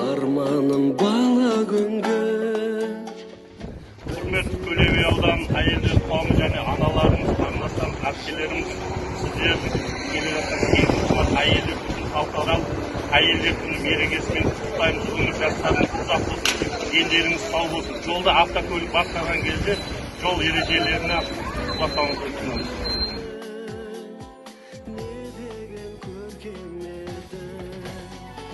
арманым бала күнгі. Құрметті Төлеби аудан әйелдер қауымы және аналарымыз, қарындастарымыз, әпкелеріміз, сіздердің келе жатқан әйелдер күнін халықаралық әйелдер күні мерекесімен құттықтаймыз. Өмір жастарыңыз ұзақ болсын, елдеріңіз сау болсын. Жолда автокөлік басқарған кезде жол ережелеріне ұласауыңызды ұсынамыз.